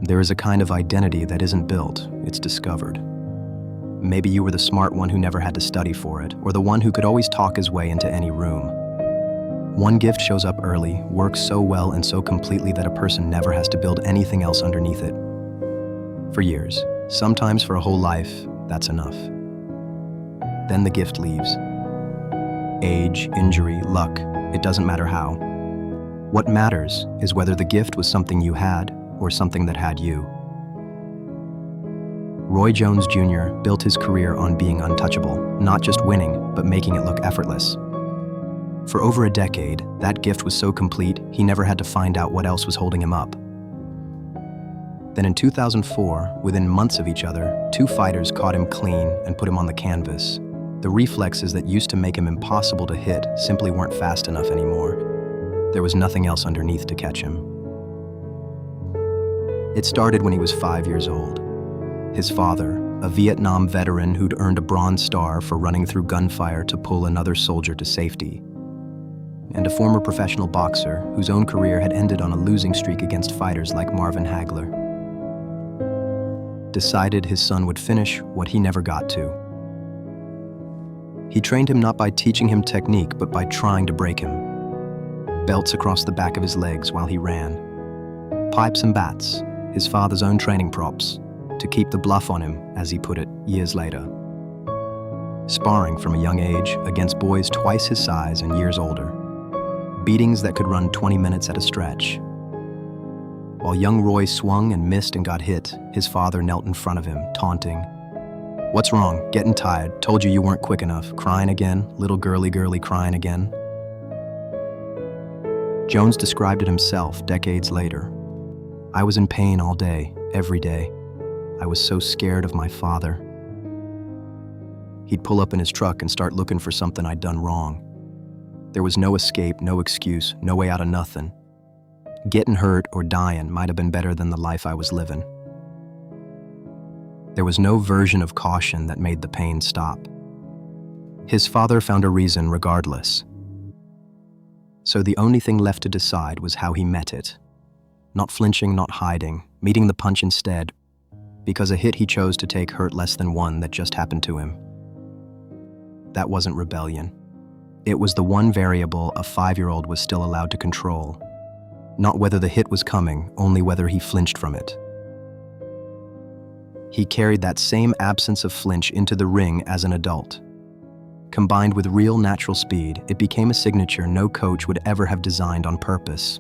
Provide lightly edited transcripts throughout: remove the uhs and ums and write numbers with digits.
There is a kind of identity that isn't built, it's discovered. Maybe you were the smart one who never had to study for it, or the one who could always talk his way into any room. One gift shows up early, works so well and so completely that a person never has to build anything else underneath it. For years, sometimes for a whole life, that's enough. Then the gift leaves. Age, injury, luck, it doesn't matter how. What matters is whether the gift was something you had or something that had you. Roy Jones Jr. built his career on being untouchable, not just winning, but making it look effortless. For over a decade, that gift was so complete, he never had to find out what else was holding him up. Then in 2004, within months of each other, two fighters caught him clean and put him on the canvas. The reflexes that used to make him impossible to hit simply weren't fast enough anymore. There was nothing else underneath to catch him. It started when he was 5 years old. His father, a Vietnam veteran who'd earned a Bronze Star for running through gunfire to pull another soldier to safety, and a former professional boxer whose own career had ended on a losing streak against fighters like Marvin Hagler, decided his son would finish what he never got to. He trained him not by teaching him technique, but by trying to break him. Belts across the back of his legs while he ran. Pipes and bats, his father's own training props, to keep the bluff on him, as he put it, years later. Sparring from a young age against boys twice his size and years older. Beatings that could run 20 minutes at a stretch. While young Roy swung and missed and got hit, his father knelt in front of him, taunting. "What's wrong? Getting tired. Told you weren't quick enough. Crying again? Little girly crying again?" Jones described it himself decades later. "I was in pain all day, every day. I was so scared of my father." He'd pull up in his truck and start looking for something I'd done wrong. There was no escape, no excuse, no way out of nothing. Getting hurt or dying might have been better than the life I was living. There was no version of caution that made the pain stop. His father found a reason regardless. So the only thing left to decide was how he met it. Not flinching, not hiding, meeting the punch instead, because a hit he chose to take hurt less than one that just happened to him. That wasn't rebellion. It was the one variable a 5-year-old was still allowed to control. Not whether the hit was coming, only whether he flinched from it. He carried that same absence of flinch into the ring as an adult. Combined with real natural speed, it became a signature no coach would ever have designed on purpose.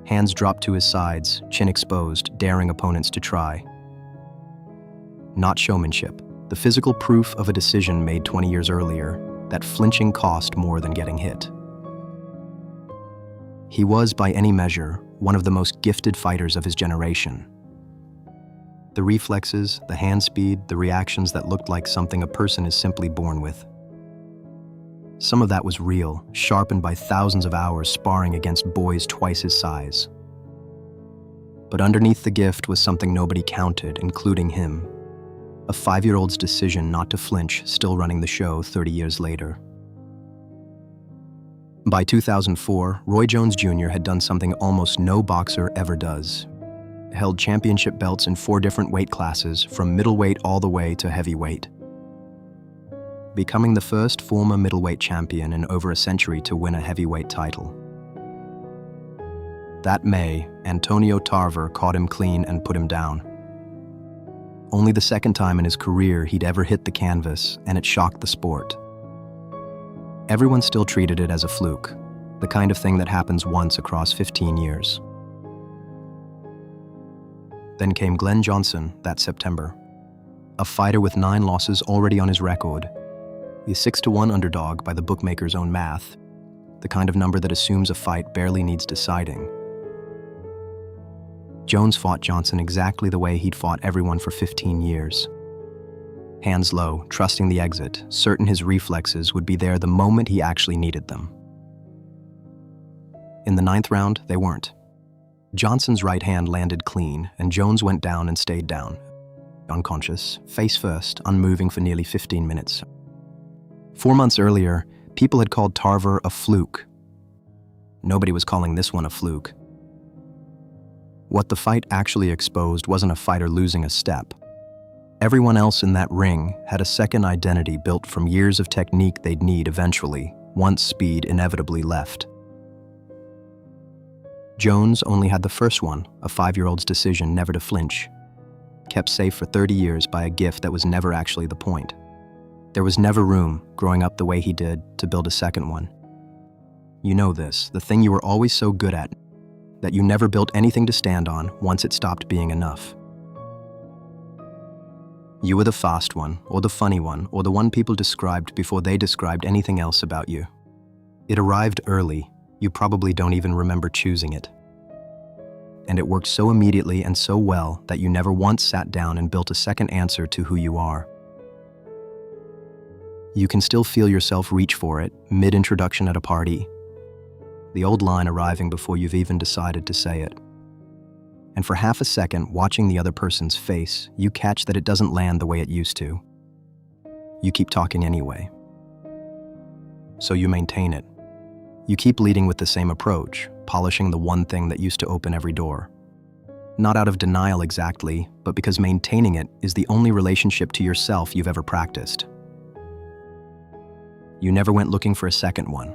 Hands dropped to his sides, chin exposed, daring opponents to try. Not showmanship, the physical proof of a decision made 20 years earlier, that flinching cost more than getting hit. He was, by any measure, one of the most gifted fighters of his generation. The reflexes, the hand speed, the reactions that looked like something a person is simply born with. Some of that was real, sharpened by thousands of hours sparring against boys twice his size. But underneath the gift was something nobody counted, including him. A 5-year-old's decision not to flinch, still running the show 30 years later. By 2004, Roy Jones Jr. had done something almost no boxer ever does. Held championship belts in 4 different weight classes, from middleweight all the way to heavyweight. Becoming the first former middleweight champion in over a century to win a heavyweight title. That May, Antonio Tarver caught him clean and put him down. Only the second time in his career he'd ever hit the canvas, and it shocked the sport. Everyone still treated it as a fluke, the kind of thing that happens once across 15 years. Then came Glenn Johnson that September, a fighter with 9 losses already on his record, the 6-1 underdog by the bookmaker's own math, the kind of number that assumes a fight barely needs deciding. Jones fought Johnson exactly the way he'd fought everyone for 15 years. Hands low, trusting the exit, certain his reflexes would be there the moment he actually needed them. In the 9th round, they weren't. Johnson's right hand landed clean, and Jones went down and stayed down, unconscious, face first, unmoving for nearly 15 minutes. 4 months earlier, people had called Tarver a fluke. Nobody was calling this one a fluke. What the fight actually exposed wasn't a fighter losing a step. Everyone else in that ring had a second identity built from years of technique they'd need eventually, once speed inevitably left. Jones only had the first one, a 5-year-old's decision never to flinch, kept safe for 30 years by a gift that was never actually the point. There was never room, growing up the way he did, to build a second one. You know this, the thing you were always so good at, that you never built anything to stand on once it stopped being enough. You were the fast one, or the funny one, or the one people described before they described anything else about you. It arrived early. You probably don't even remember choosing it. And it worked so immediately and so well that you never once sat down and built a second answer to who you are. You can still feel yourself reach for it, mid-introduction at a party. The old line arriving before you've even decided to say it. And for half a second, watching the other person's face, you catch that it doesn't land the way it used to. You keep talking anyway. So you maintain it. You keep leading with the same approach, polishing the one thing that used to open every door. Not out of denial exactly, but because maintaining it is the only relationship to yourself you've ever practiced. You never went looking for a second one.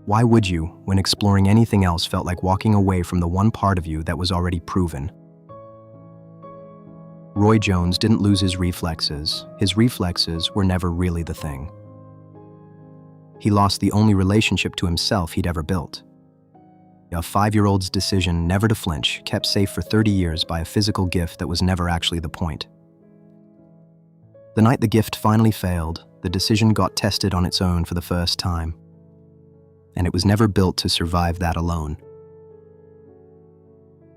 Why would you, when exploring anything else felt like walking away from the one part of you that was already proven? Roy Jones didn't lose his reflexes. His reflexes were never really the thing. He lost the only relationship to himself he'd ever built. A 5-year-old's decision never to flinch, kept safe for 30 years by a physical gift that was never actually the point. The night the gift finally failed, the decision got tested on its own for the first time. And it was never built to survive that alone.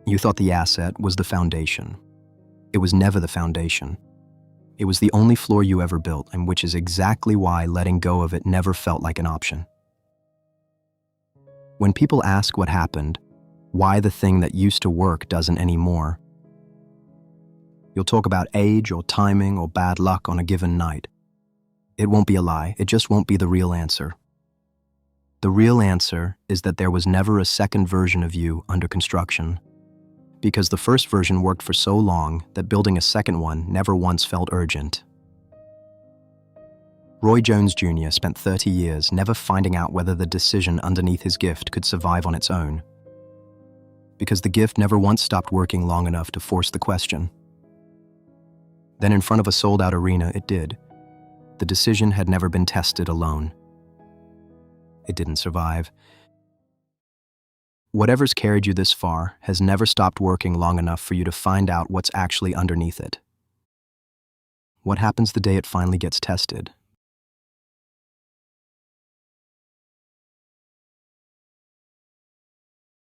You thought the asset was the foundation. It was never the foundation. It was the only floor you ever built, and which is exactly why letting go of it never felt like an option. When people ask what happened, why the thing that used to work doesn't anymore, you'll talk about age or timing or bad luck on a given night. It won't be a lie, it just won't be the real answer. The real answer is that there was never a second version of you under construction, because the first version worked for so long that building a second one never once felt urgent. Roy Jones Jr. spent 30 years never finding out whether the decision underneath his gift could survive on its own, because the gift never once stopped working long enough to force the question. Then in front of a sold-out arena, it did. The decision had never been tested alone. It didn't survive. Whatever's carried you this far has never stopped working long enough for you to find out what's actually underneath it. What happens the day it finally gets tested?